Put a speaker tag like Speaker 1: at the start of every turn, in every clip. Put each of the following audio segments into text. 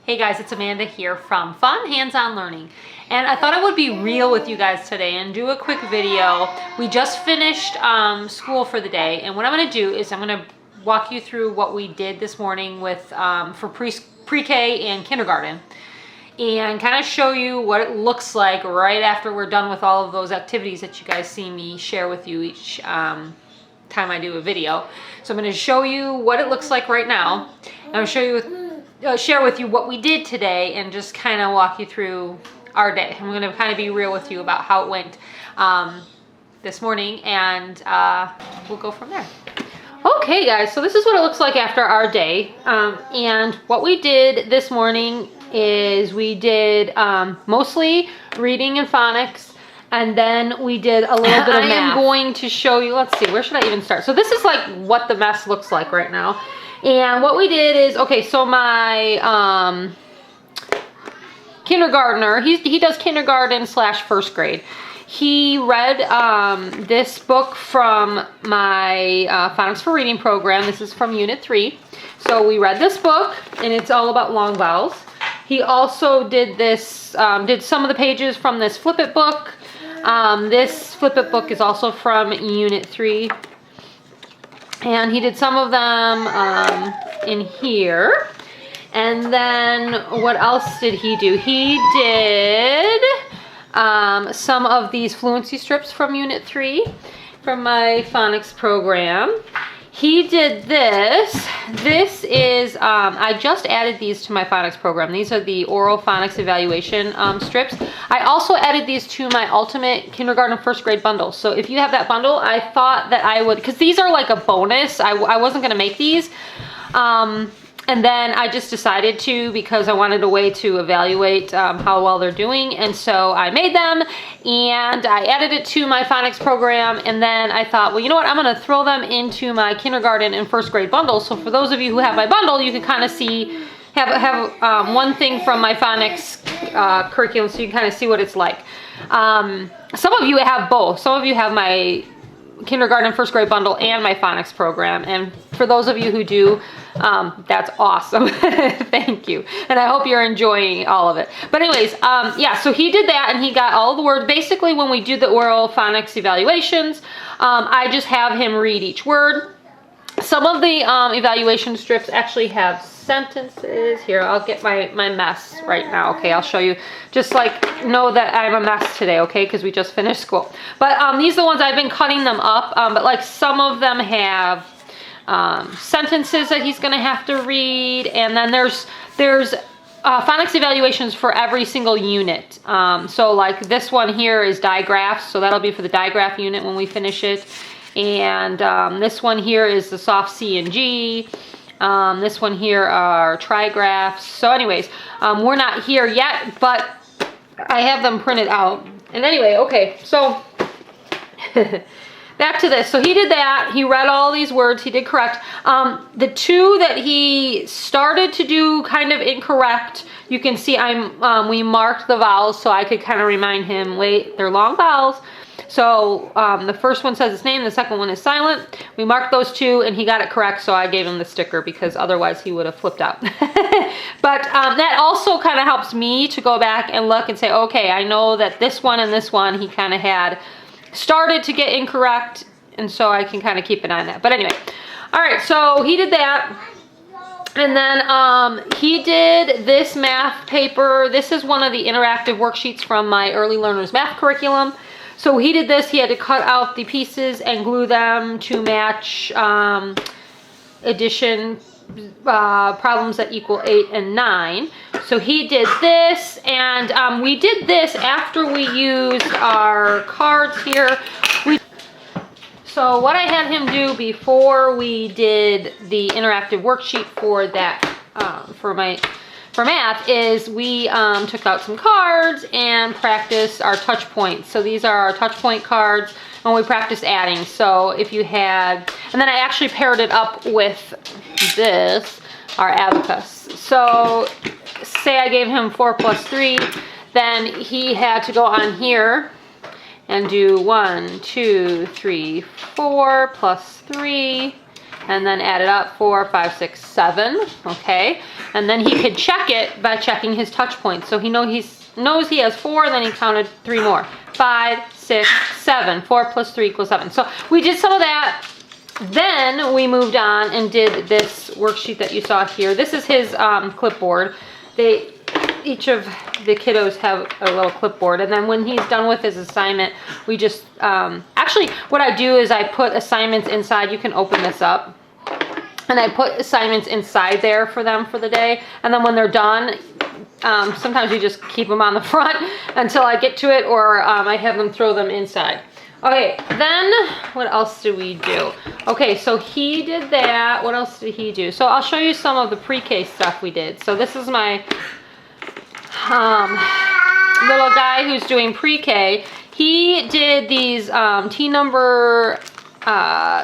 Speaker 1: Hey guys, it's Amanda here from Fun Hands-On Learning, and I thought I would be real with you guys today and do a quick video. We just finished school for the day, and what I'm going to do is I'm going to walk you through what we did this morning with for pre-K and kindergarten, and kind of show you what it looks like right after we're done with all of those activities that you guys see me share with you each time I do a video. So I'm going to show you what it looks like right now, and I'll show you share with you what we did today and just kind of walk you through our day. I'm going to kind of be real with you about how it went this morning, and we'll go from there. Okay guys, so this is what it looks like after our day, and what we did this morning is we did mostly reading and phonics, and then we did a little bit of math. I am going to show you, let's see, where should I even start? So this is like what the mess looks like right now. And what we did is, okay, so my kindergartner, he does kindergarten / first grade. He read this book from my Phonics for Reading program. This is from Unit 3. So we read this book, and it's all about long vowels. He also did this, did some of the pages from this Flip It book. This Flip It book is also from Unit 3. And he did some of them in here. And then what else did he do? He did some of these Fluency Strips from Unit 3 from my phonics program. He did this. This is, I just added these to my phonics program. These are the oral phonics evaluation strips. I also added these to my ultimate kindergarten first grade bundle. So if you have that bundle, I thought that I would, because these are like a bonus. I wasn't going to make these. And then I just decided to, because I wanted a way to evaluate how well they're doing. And so I made them and I added it to my phonics program. And then I thought, well, you know what? I'm going to throw them into my kindergarten and first grade bundle. So for those of you who have my bundle, you can kind of see, have one thing from my phonics curriculum, so you can kind of see what it's like. Some of you have both. Some of you have my kindergarten first grade bundle and my phonics program, and for those of you who do, that's awesome. Thank you, and I hope you're enjoying all of it. But anyways, yeah, so he did that and he got all the words. Basically, when we do the oral phonics evaluations, I just have him read each word. Some of the evaluation strips actually have sentences. Here, I'll get my mess right now. Okay, I'll show you. Just like know that I'm a mess today, okay, because we just finished school. But these are the ones I've been cutting them up, but like some of them have sentences that he's going to have to read, and then there's phonics evaluations for every single unit. So like this one here is digraphs, so that'll be for the digraph unit when we finish it. And this one here is the soft C and G. This one here are trigraphs. So anyways, we're not here yet, but I have them printed out. And anyway, okay, so back to this. So he did that. He read all these words. He did correct. The two that he started to do kind of incorrect, you can see we marked the vowels so I could kind of remind him, wait, they're long vowels. So the first one says its name, the second one is silent. We marked those two and he got it correct, so I gave him the sticker because otherwise he would have flipped out. But that also kind of helps me to go back and look and say, okay, I know that this one and this one he kind of had started to get incorrect, and so I can kind of keep an eye on that. But anyway, all right, so he did that. And then he did this math paper. This is one of the interactive worksheets from my Early Learners math curriculum. So he did this. He had to cut out the pieces and glue them to match addition problems that equal 8 and 9. So he did this, and we did this after we used our cards here. So what I had him do before we did the interactive worksheet for that, for math, is we took out some cards and practiced our touch points. So these are our touch point cards, and we practiced adding. So if you had, and then I actually paired it up with this, our abacus. So say I gave him 4 plus 3, then he had to go on here and do 1, 2, 3, 4 plus 3, and then add it up, 4, 5, 6, 7, okay? And then he could check it by checking his touch points. So he knows he has 4, and then he counted 3 more. 5, 6, 7. 4 plus 3 equals 7. So we did some of that. Then we moved on and did this worksheet that you saw here. This is his clipboard. Each of the kiddos have a little clipboard, and then when he's done with his assignment, we just actually what I do is I put assignments inside. You can open this up, and I put assignments inside there for them for the day, and then when they're done, sometimes we just keep them on the front until I get to it, or I have them throw them inside. Okay, then what else did we do? Okay, so he did that. What else did he do? So I'll show you some of the pre-K stuff we did. So this is my little guy who's doing pre-K. He did these T number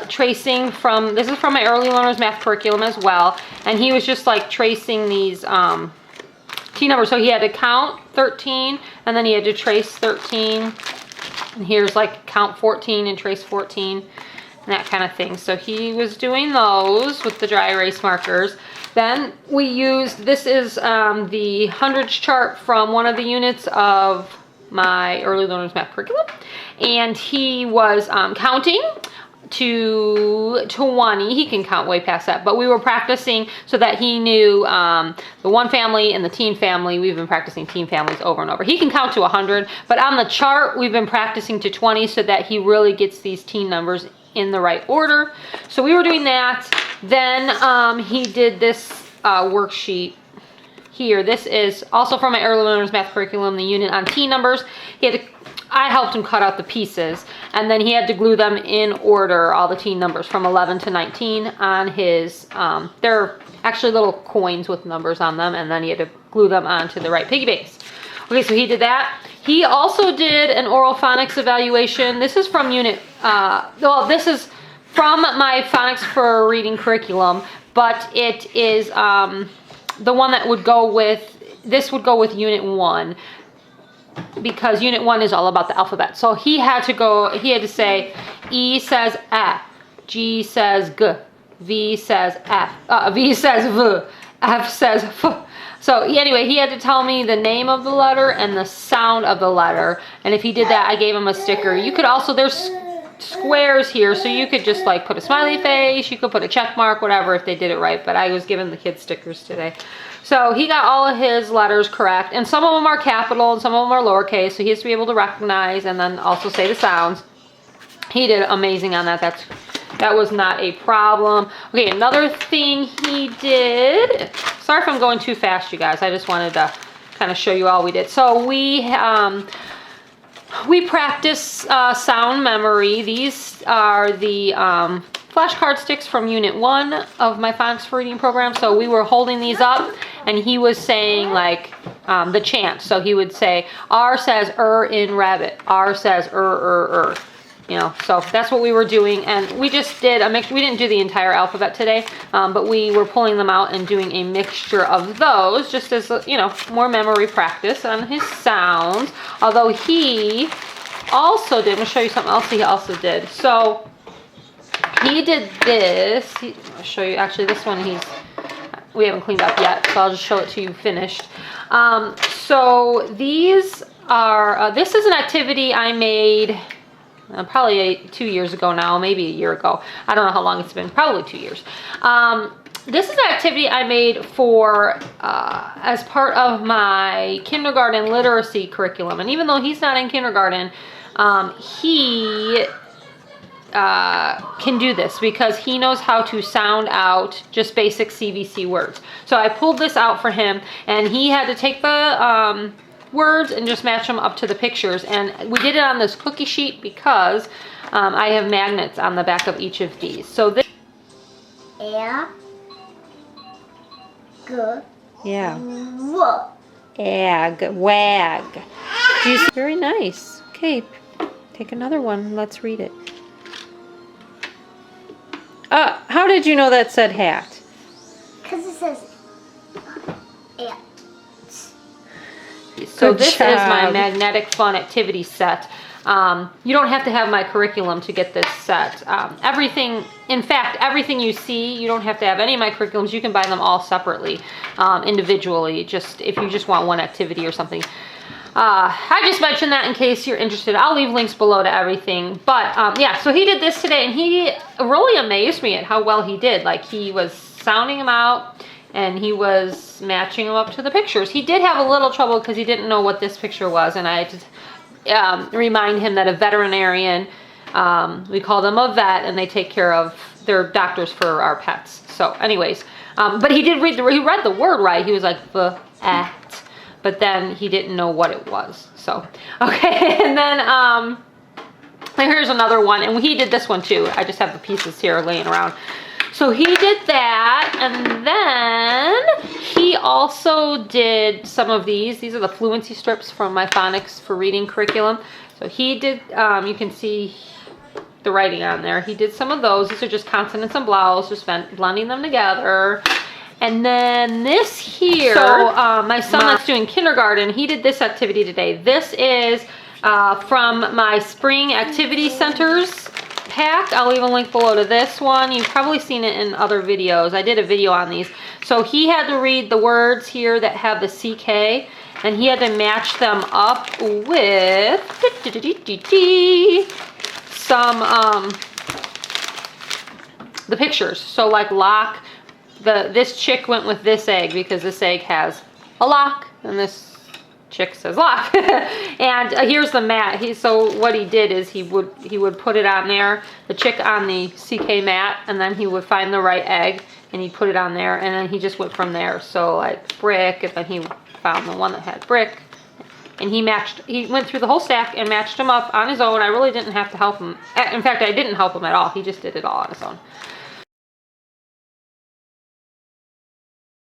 Speaker 1: tracing from, this is from my early learners math curriculum as well. And he was just like tracing these T numbers. So he had to count 13, and then he had to trace 13. And here's like count 14 and trace 14 and that kind of thing. So he was doing those with the dry erase markers. Then we used, this is the hundreds chart from one of the units of my early learners math curriculum. And he was counting to 20. He can count way past that, but we were practicing so that he knew the one family and the teen family. We've been practicing teen families over and over. He can count to 100, but on the chart we've been practicing to 20 so that he really gets these teen numbers in the right order. So we were doing that. Then he did this worksheet here. This is also from my early learners math curriculum, the unit on teen numbers. I helped him cut out the pieces, and then he had to glue them in order, all the teen numbers from 11 to 19 on his, they're actually little coins with numbers on them, and then he had to glue them onto the right piggy banks. Okay, so he did that. He also did an oral phonics evaluation. This is from unit, well, this is from my Phonics for Reading curriculum, but it is the one that would go with, this would go with unit 1. Because unit 1 is all about the alphabet. So he had to say, E says A, G says G, V says F, V says V, F says F. So anyway, he had to tell me the name of the letter and the sound of the letter. And if he did that, I gave him a sticker. You could also, there's squares here, so you could just like put a smiley face, you could put a check mark, whatever, if they did it right. But I was giving the kids stickers today. So he got all of his letters correct, and some of them are capital and some of them are lowercase, so he has to be able to recognize and then also say the sounds. He did amazing on that. That was not a problem. Okay, another thing he did, sorry if I'm going too fast, you guys. I just wanted to kind of show you all we did. So we practice sound memory. These are the Flashcard Sticks from Unit 1 of my Phonics for Reading program. So we were holding these up, and he was saying like the chant. So he would say, R says in rabbit. R says You know, so that's what we were doing, and we just did a mix. We didn't do the entire alphabet today, but we were pulling them out and doing a mixture of those, just as, you know, more memory practice on his sounds. Although he also did, I'm going to show you something else he also did. So he did this. I'll show you, actually this one we haven't cleaned up yet, so I'll just show it to you finished. So these are, this is an activity I made probably 2 years ago now, maybe a year ago. I don't know how long it's been, probably 2 years. This is an activity I made for, as part of my kindergarten literacy curriculum. And even though he's not in kindergarten, he can do this because he knows how to sound out just basic CVC words. So I pulled this out for him, and he had to take the words and just match them up to the pictures. And we did it on this cookie sheet because I have magnets on the back of each of these. So this
Speaker 2: Yeah.
Speaker 1: Ag, wag. Very nice. Okay, take another one. Let's read it. How did you know that said hat?
Speaker 2: Because it says
Speaker 1: So
Speaker 3: Good
Speaker 1: this
Speaker 3: job.
Speaker 1: is my magnetic fun activity set. You don't have to have my curriculum to get this set. In fact, everything you see, you don't have to have any of my curriculums. You can buy them all separately, individually, just if you just want one activity or something. I just mentioned that in case you're interested. I'll leave links below to everything. But yeah, so he did this today, and he really amazed me at how well he did. Like, he was sounding them out, and he was matching them up to the pictures. He did have a little trouble because he didn't know what this picture was, and I had to remind him that a veterinarian, we call them a vet, and they take care of, they're doctors for our pets. So anyways, but he did read he read the word right. He was like, vet. But then he didn't know what it was. So, okay, and then here's another one, and he did this one too. I just have the pieces here laying around. So he did that, and then he also did some of these. These are the Fluency Strips from my Phonics for Reading curriculum. So he did, you can see the writing on there. He did some of those. These are just consonants and vowels, just blending them together. And then this here, so my son that's doing kindergarten, he did this activity today. This is from my spring activity centers pack. I'll leave a link below to this one. You've probably seen it in other videos. I did a video on these. So he had to read the words here that have the CK, and he had to match them up with some the pictures. So like lock. This chick went with this egg because this egg has a lock, and this chick says lock. And here's the mat. So what he did is he would put it on there, the chick on the CK mat, and then he would find the right egg and he'd put it on there, and then he just went from there. So like PreK, and then he found the one that had PreK, and he went through the whole stack and matched them up on his own. I really didn't have to help him. In fact, I didn't help him at all. He just did it all on his own.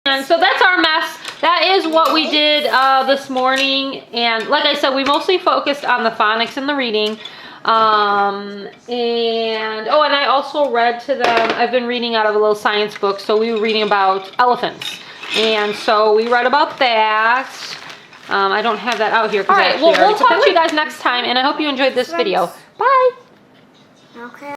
Speaker 1: And so that's our mess. That is what we did this morning. And like I said, we mostly focused on the phonics and the reading. And I also read to them, I've been reading out of a little science book. So we were reading about elephants. And so we read about that. I don't have that out here. All right, well, we'll talk to you guys next time. And I hope you enjoyed this video. Bye.
Speaker 2: Okay.